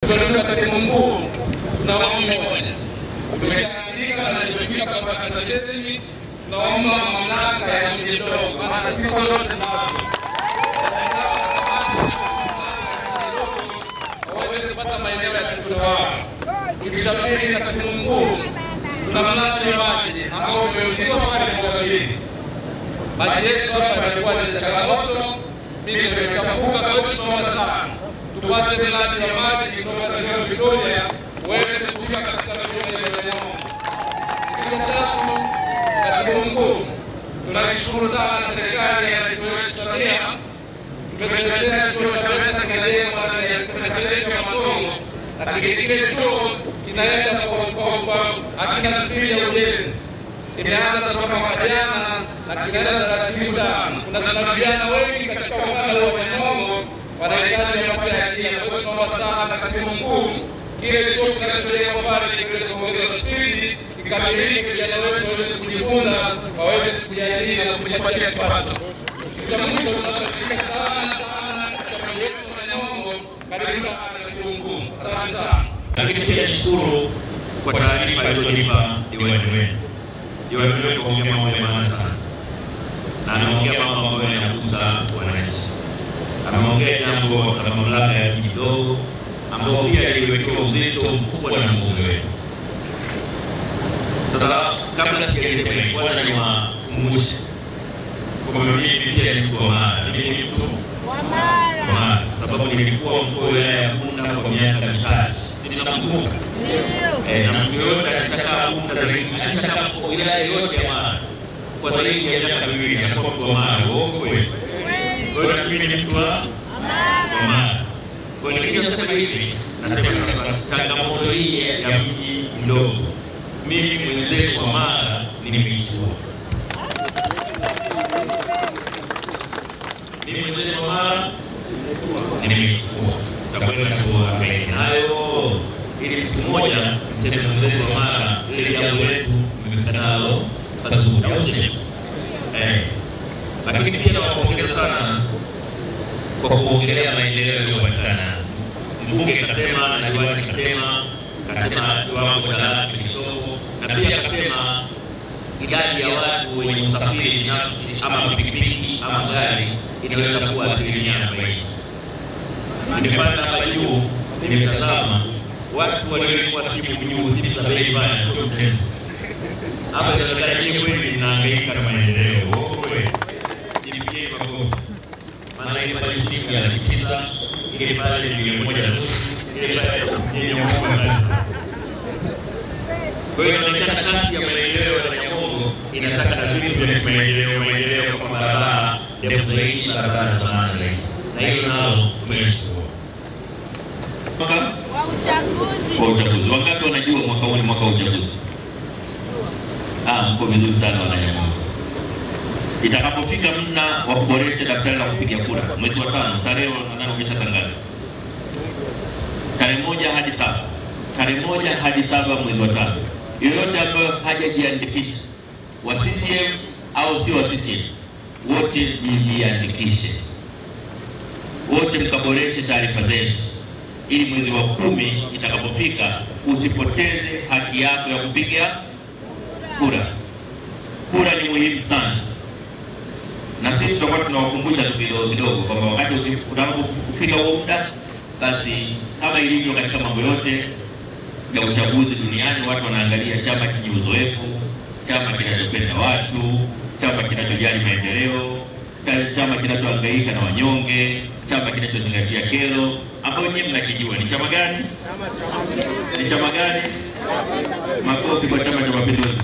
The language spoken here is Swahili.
Tunaomba katibu mkuu na awamu moja. Tumeshaandika na tumefika kwamba katajeni naomba mamlaka ya mji mdogo maana sisi wote tunao. Waweze kupata maeneo ya kutawala. Tukisafiri na katibu mkuu tuna mnasi wa maji ambao umeuziwa pale kwa wawili. Maji yetu hapa yalikuwa ni changamoto, mimi nimekafuka kwa hiyo tunaomba sana. Tupate mnasi wa maji kutoka Ziwa Victoria uweze kufika katika milioni ya Nyamombo. Katibu mkuu, tunashukuru sana serikali ya Rais wetu Samia. Tumetekeleza chuo cha VETA kinajengwa ndani ya kituo cha Matongo, lakini kile chuo kinaenda kwa hakika sisi ya ujenzi. Kimeanza kutoka mwaka jana na kinaenda taratibu sana. Kuna vijana wengi katika ukanda wa Nyamombo wanahitaji mapato ya ajira. Kwa hiyo tunaomba sana katibu mkuu kile chuo kinachojengwa pale kiweze kuongeza spidi, kikamilike, vijana wetu waweze kujifunza, waweze kujiajiri na kujipatia kipato. Mwisho tunataka sana katika yetu ya Nyamombo, karibu sana katibu mkuu. Asante sana. Lakini pia nishukuru kwa taarifa iliyonipa diwani wenu. Diwani wenu kuongea mambo ya maana sana. Na anaongea mambo ambayo yanagusa wananchi. Ameongea jambo la mamlaka ya mji mdogo ambao pia iliwekewa uzito mkubwa na mbunge wetu. Sasa kabla sijaelezea kwanza ni wakumbushe kwa mimi pia ni mtu wa Mara. Mimi ni mtu wa Mara sababu nilikuwa mkuu wa wilaya ya Bunda kwa miaka 3. Ninakumbuka. Na mtu yote akishakaa Bunda zaidi akishakaa kwa wilaya yote ya Mara kwa zaidi ya miaka 2 anakuwa mtu wa Mara. Kweli. Kwa hiyo mimi ni mtu wa Mara. Kwa hiyo nikisema hivi nasema sasa changamoto hii ya mji mdogo mimi mwenzetu wa Mara nimeichukua. Mimi mwenzetu wa Mara nimeichukua. Tutakwenda kuangalia nayo ili siku moja mseme mwenzetu wa Mara ile jambo letu mmekanalo tazungumza. Lakini pia nawapongeza sana kwa kuongelea maendeleo yaliyopatikana. Mbunge kasema na diwani kasema kiwango cha laki kidogo, na pia kasema idadi ya watu wenye usafiri binafsi ama pikipiki ama gari inaweza kuwa 40%. Nimepanda hapa juu, nimetazama watu waliokuwa simu juu, simu za bei mbaya, sio mchezo. Hapa inaonekana nyinyi kweli mnahangaika na maendeleo. Wewe nipigie makofi. Maana ile pale simu ya 900, ile pale milioni 1.5, ile pale yenye mfumo. Kwa hiyo inaonekana kasi ya maendeleo ya Nyamombo inataka na vitu vya maendeleo kwa barabara ndefu zaidi, barabara za maana zaidi. Na hiyo nalo tumechukua. Kwa uchaguzi. Wangapi wanajua mwaka huu ni mwaka wa uchaguzi? Mko vizuri sana wana Nyamombo. Itakapofika muda wa kuboresha daftari la kupigia kura mwezi wa 5, tarehe umeshatangaza. Tarehe 1 hadi 7. Tarehe 1 hadi 7 mwezi wa 5. Yoyote ambaye hajajiandikisha wa CCM au si wa CCM, wote jiandikishe. Wote mkaboreshe taarifa zenu ili mwezi wa 10 itakapofika usipoteze haki yako ya kupiga kura. Kura ni muhimu sana. Na sisi tutakuwa tunawakumbusha kidogo kwamba wakati unapofika huo muda, basi kama ilivyo katika mambo yote ya uchaguzi duniani, watu wanaangalia chama chenye uzoefu, chama kinachopenda watu, chama kinachojali maendeleo, chama kinachohangaika na wanyonge, chama kinachozingatia kero, ambao nyinyi mnakijua ni chama gani? Ni chama gani? Makofi kwa Chama cha Mapinduzi.